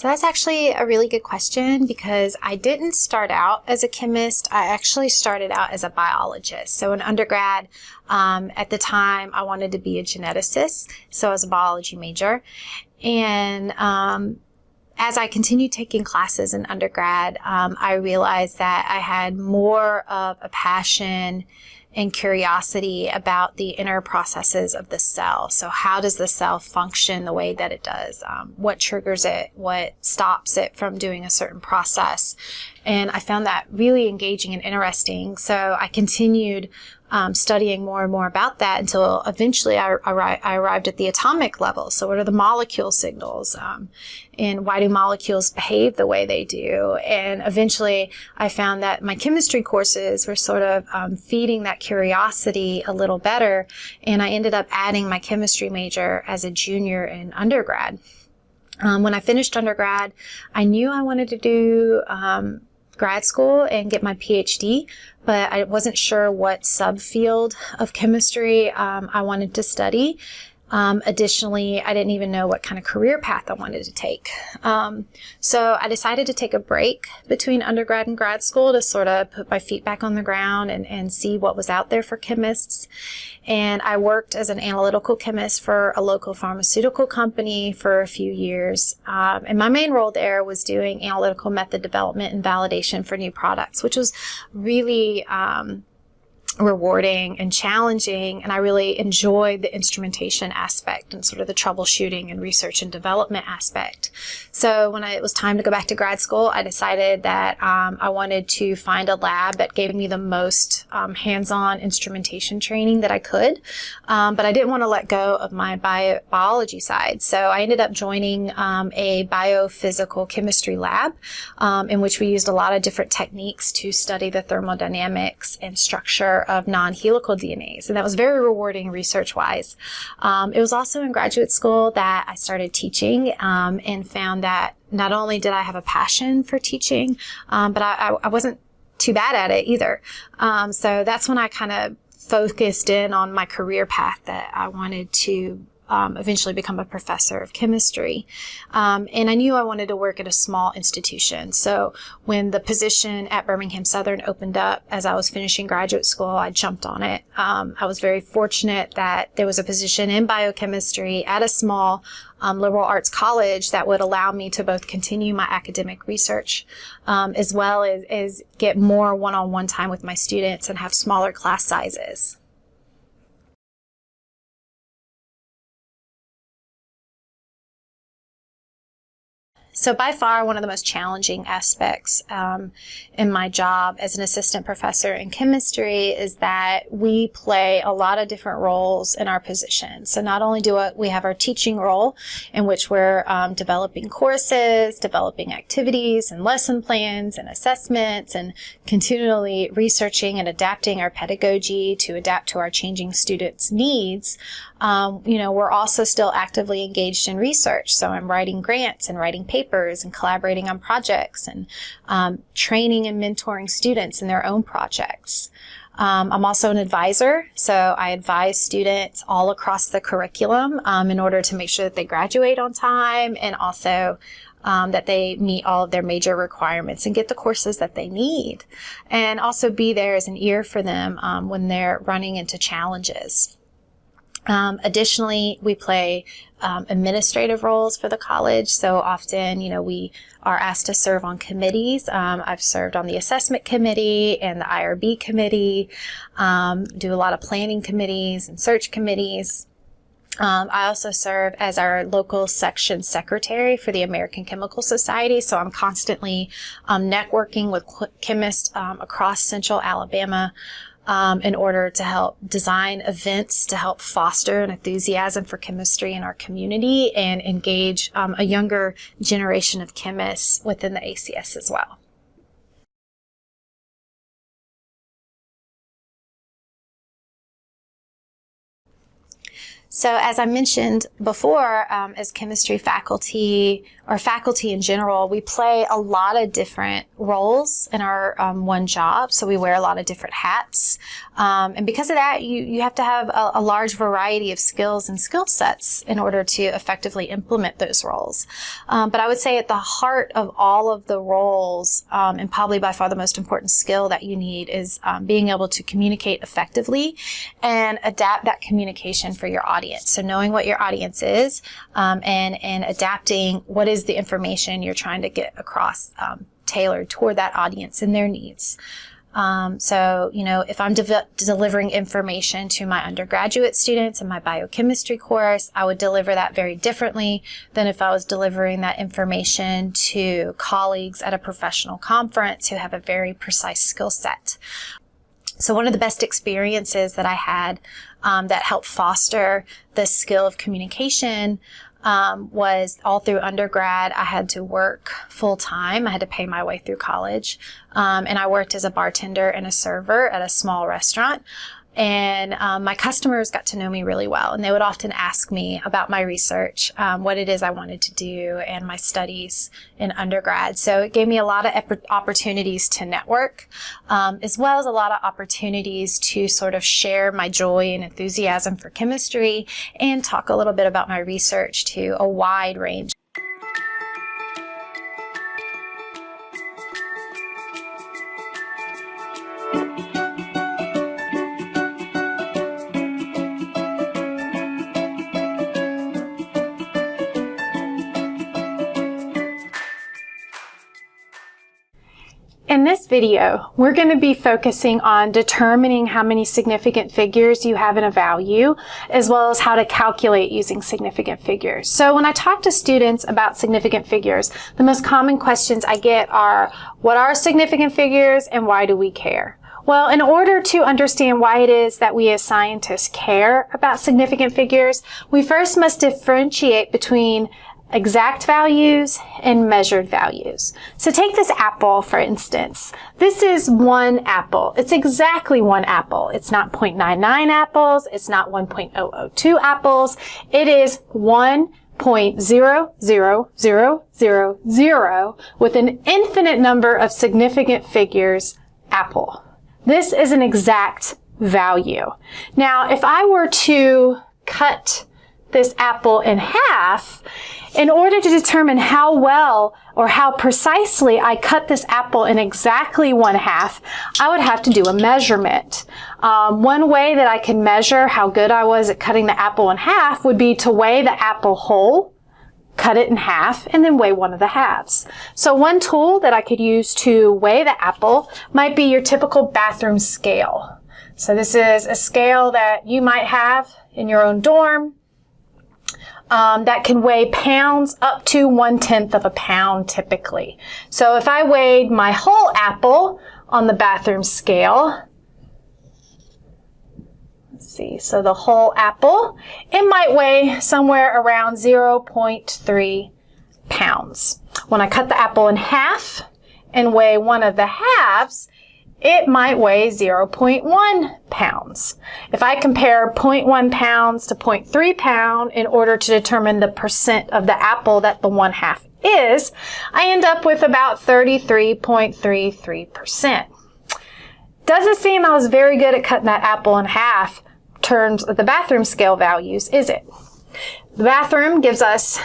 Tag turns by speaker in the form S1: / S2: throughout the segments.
S1: So that's actually a really good question because I didn't start out as a chemist. I actually started out as a biologist. So in undergrad, at the time, I wanted to be a geneticist. So I was a biology major. And as I continued taking classes in undergrad, I realized that I had more of a passion and curiosity about the inner processes of the cell. So how does the cell function the way that it does? What triggers it? What stops it from doing a certain process? And I found that really engaging and interesting. So I continued studying more and more about that until eventually I arrived at the atomic level. So what are the molecule signals? And why do molecules behave the way they do? And eventually I found that my chemistry courses were sort of feeding that curiosity a little better. And I ended up adding my chemistry major as a junior in undergrad. When I finished undergrad, I knew I wanted to do grad school and get my PhD, but I wasn't sure what subfield of chemistry I wanted to study. Additionally, I didn't even know what kind of career path I wanted to take. So I decided to take a break between undergrad and grad school to sort of put my feet back on the ground and see what was out there for chemists. And I worked as an analytical chemist for a local pharmaceutical company for a few years. And my main role there was doing analytical method development and validation for new products, which was really rewarding and challenging, and I really enjoyed the instrumentation aspect and sort of the troubleshooting and research and development aspect. So when it was time to go back to grad school, I decided that I wanted to find a lab that gave me the most hands-on instrumentation training that I could, but I didn't want to let go of my biology side. So I ended up joining a biophysical chemistry lab in which we used a lot of different techniques to study the thermodynamics and structure of non-helical DNAs, and that was very rewarding research-wise. It was also in graduate school that I started teaching and found that not only did I have a passion for teaching, but I wasn't too bad at it either. So that's when I kind of focused in on my career path that I wanted to eventually become a professor of chemistry. And I knew I wanted to work at a small institution. So when the position at Birmingham-Southern opened up as I was finishing graduate school, I jumped on it. I was very fortunate that there was a position in biochemistry at a small liberal arts college that would allow me to both continue my academic research as well as get more one-on-one time with my students and have smaller class sizes. So by far, one of the most challenging aspects in my job as an assistant professor in chemistry is that we play a lot of different roles in our position. So not only do we have our teaching role, in which we're developing courses, developing activities and lesson plans and assessments, and continually researching and adapting our pedagogy to adapt to our changing students' needs. We're also still actively engaged in research. So I'm writing grants and writing papers and collaborating on projects and training and mentoring students in their own projects. I'm also an advisor, so I advise students all across the curriculum in order to make sure that they graduate on time and also that they meet all of their major requirements and get the courses that they need. And also be there as an ear for them when they're running into challenges. Additionally, we play administrative roles for the college. So often, we are asked to serve on committees. I've served on the assessment committee and the IRB committee, do a lot of planning committees and search committees. I also serve as our local section secretary for the American Chemical Society. So I'm constantly networking with chemists across central Alabama in order to help design events to help foster an enthusiasm for chemistry in our community and engage a younger generation of chemists within the ACS as well. So as I mentioned before, as chemistry faculty or faculty in general, we play a lot of different roles in our one job. So we wear a lot of different hats. And because of that, you have to have a large variety of skills and skill sets in order to effectively implement those roles. But I would say at the heart of all of the roles, and probably by far the most important skill that you need is being able to communicate effectively and adapt that communication for your audience. So knowing what your audience is and adapting what is the information you're trying to get across tailored toward that audience and their needs. So, if I'm delivering information to my undergraduate students in my biochemistry course, I would deliver that very differently than if I was delivering that information to colleagues at a professional conference who have a very precise skill set. So one of the best experiences that I had that helped foster the skill of communication was all through undergrad. I had to work full time. I had to pay my way through college. And I worked as a bartender and a server at a small restaurant. And my customers got to know me really well. And they would often ask me about my research, what it is I wanted to do, and my studies in undergrad. So it gave me a lot of opportunities to network, as well as a lot of opportunities to sort of share my joy and enthusiasm for chemistry and talk a little bit about my research to a wide range. In this video, we're going to be focusing on determining how many significant figures you have in a value, as well as how to calculate using significant figures. So when I talk to students about significant figures, the most common questions I get are, what are significant figures and why do we care? Well, in order to understand why it is that we as scientists care about significant figures, we first must differentiate between exact values and measured values. So take this apple, for instance. This is one apple. It's exactly one apple. It's not 0.99 apples. It's not 1.002 apples. It is 1.00000 with an infinite number of significant figures apple. This is an exact value. Now, if I were to cut this apple in half, in order to determine how well or how precisely I cut this apple in exactly one half, I would have to do a measurement. One way that I can measure how good I was at cutting the apple in half would be to weigh the apple whole, cut it in half, and then weigh one of the halves. So one tool that I could use to weigh the apple might be your typical bathroom scale. So this is a scale that you might have in your own dorm. That can weigh pounds up to 1/10 of a pound typically. So if I weighed my whole apple on the bathroom scale, let's see, so the whole apple, it might weigh somewhere around 0.3 pounds. When I cut the apple in half and weigh one of the halves, it might weigh 0.1 pounds. If I compare 0.1 pounds to 0.3 pound in order to determine the percent of the apple that the one half is, I end up with about 33.33%. Doesn't seem I was very good at cutting that apple in half in terms of the bathroom scale values, is it? The bathroom gives us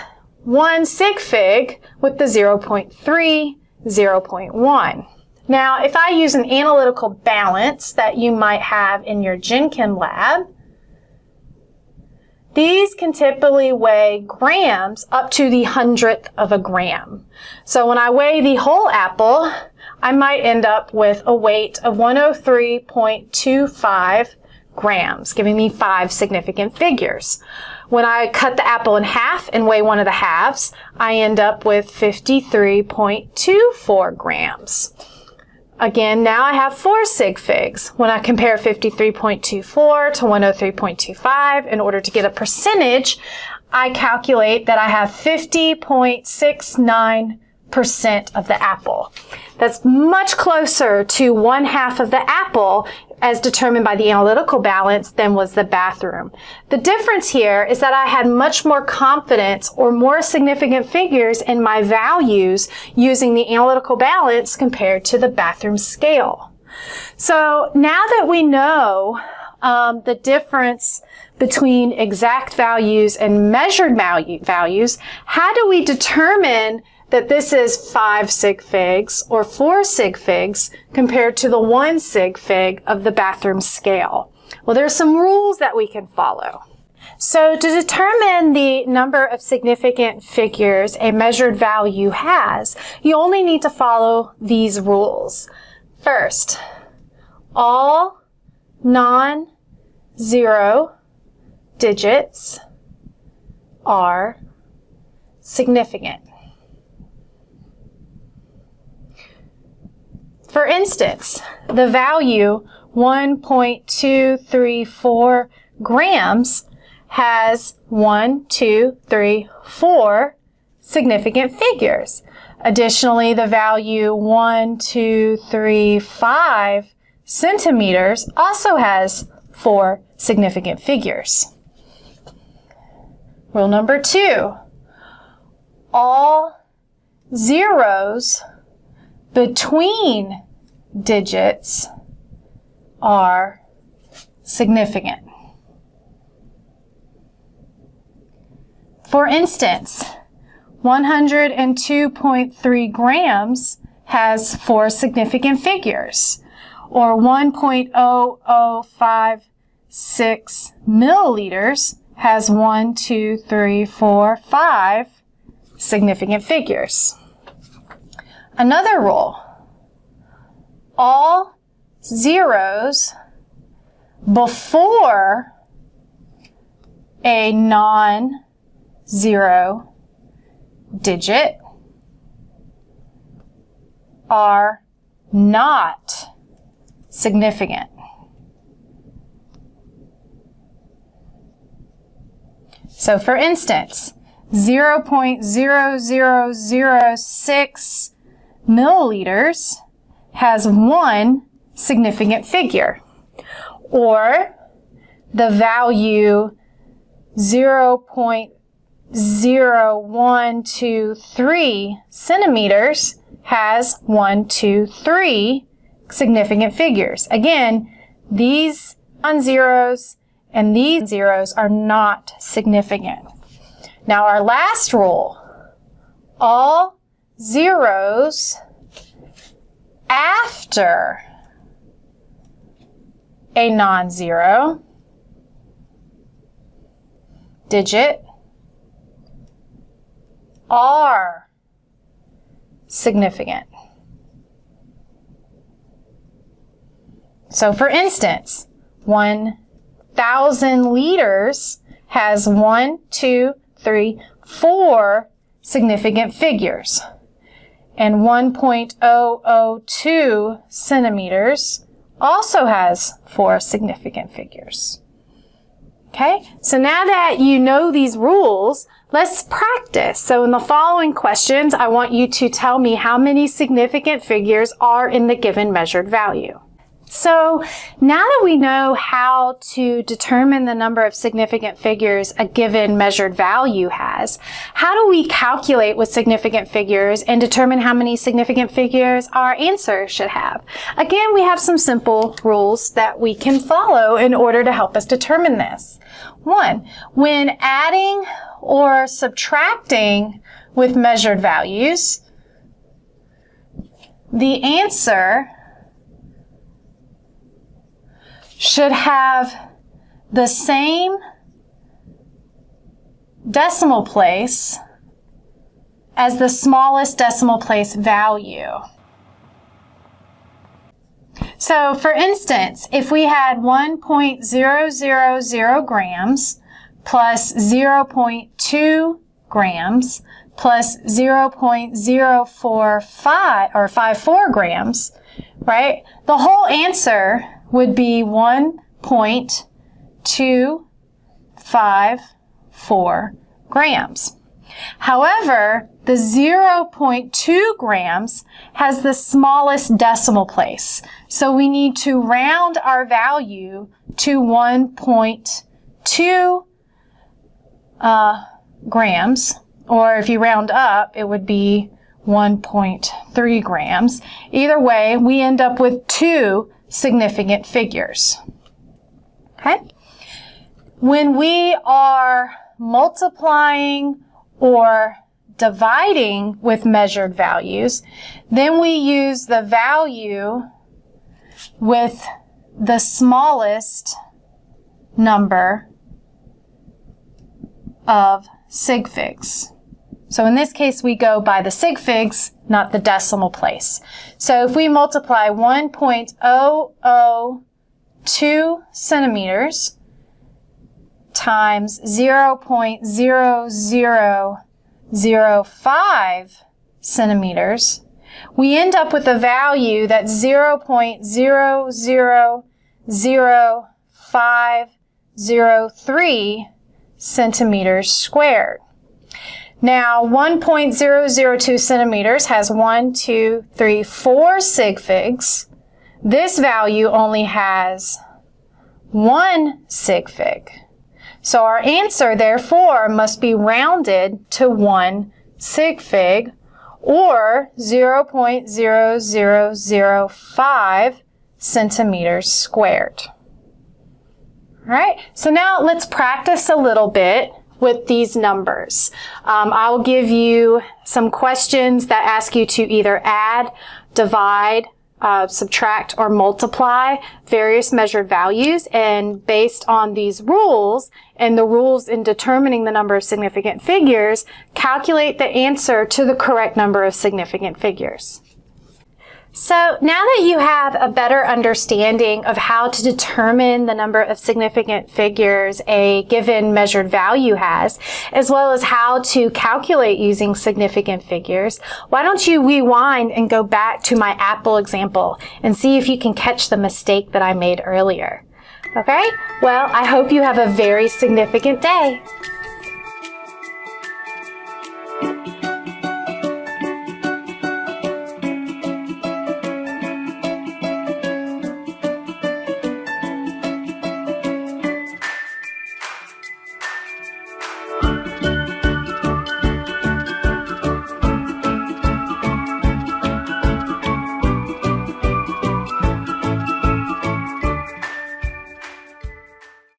S1: one sig fig with the 0.3, 0.1. Now, if I use an analytical balance that you might have in your Gen Chem lab, these can typically weigh grams up to the 100th of a gram. So when I weigh the whole apple, I might end up with a weight of 103.25 grams, giving me 5 significant figures. When I cut the apple in half and weigh one of the halves, I end up with 53.24 grams. Again, now I have 4 sig figs. When I compare 53.24 to 103.25, in order to get a percentage, I calculate that I have 50.69 of the apple. That's much closer to 1/2 of the apple as determined by the analytical balance than was the bathroom. The difference here is that I had much more confidence or more significant figures in my values using the analytical balance compared to the bathroom scale. So now that we know the difference between exact values and measured values, how do we determine that this is 5 sig figs or 4 sig figs compared to the 1 sig fig of the bathroom scale? Well, there's some rules that we can follow. So to determine the number of significant figures a measured value has, you only need to follow these rules. First, all non-zero digits are significant. For instance, the value 1.234 grams has 1, 2, 3, 4 significant figures. Additionally, the value 1, 2, 3, 5 centimeters also has 4 significant figures. Rule number 2, all zeros between digits are significant. For instance, 102.3 grams has 4 significant figures, or 1.0056 milliliters has 1, 2, 3, 4, 5 significant figures. Another rule, all zeros before a non-zero digit are not significant. So for instance, 0.0006 milliliters has 1 significant figure, or the value 0.0123 centimeters has 1, 2, 3 significant figures. Again, these non-zeros and these zeros are not significant. Now our last rule, all zeros after a non-zero digit are significant. So for instance, 1,000 liters has 1, 2, 3, 4 significant figures. And 1.002 centimeters also has 4 significant figures. Okay, so now that you know these rules, let's practice. So in the following questions, I want you to tell me how many significant figures are in the given measured value. So now that we know how to determine the number of significant figures a given measured value has, how do we calculate with significant figures and determine how many significant figures our answer should have? Again, we have some simple rules that we can follow in order to help us determine this. 1, when adding or subtracting with measured values, the answer should have the same decimal place as the smallest decimal place value. So for instance, if we had 1.000 grams plus 0.2 grams plus 0.045 or 54 grams, right? The whole answer would be 1.254 grams.
S2: However, the 0.2 grams has the smallest decimal place. So we need to round our value to 1.2 grams, or if you round up, it would be 1.3 grams. Either way, we end up with two significant figures. Okay? When we are multiplying or dividing with measured values, then we use the value with the smallest number of sig figs. So in this case, we go by the sig figs, not the decimal place. So if we multiply 1.002 centimeters times 0.0005 centimeters, we end up with a value that's 0.000503 centimeters squared. Now, 1.002 centimeters has 1, 2, 3, 4 sig figs. This value only has 1 sig fig. So our answer, therefore, must be rounded to 1 sig fig, or 0.0005 centimeters squared. All right, so now let's practice a little bit with these numbers. I'll give you some questions that ask you to either add, divide, subtract, or multiply various measured values, and based on these rules and the rules in determining the number of significant figures, calculate the answer to the correct number of significant figures. So now that you have a better understanding of how to determine the number of significant figures a given measured value has, as well as how to calculate using significant figures, why don't you rewind and go back to my apple example and see if you can catch the mistake that I made earlier. Okay? Well, I hope you have a very significant day.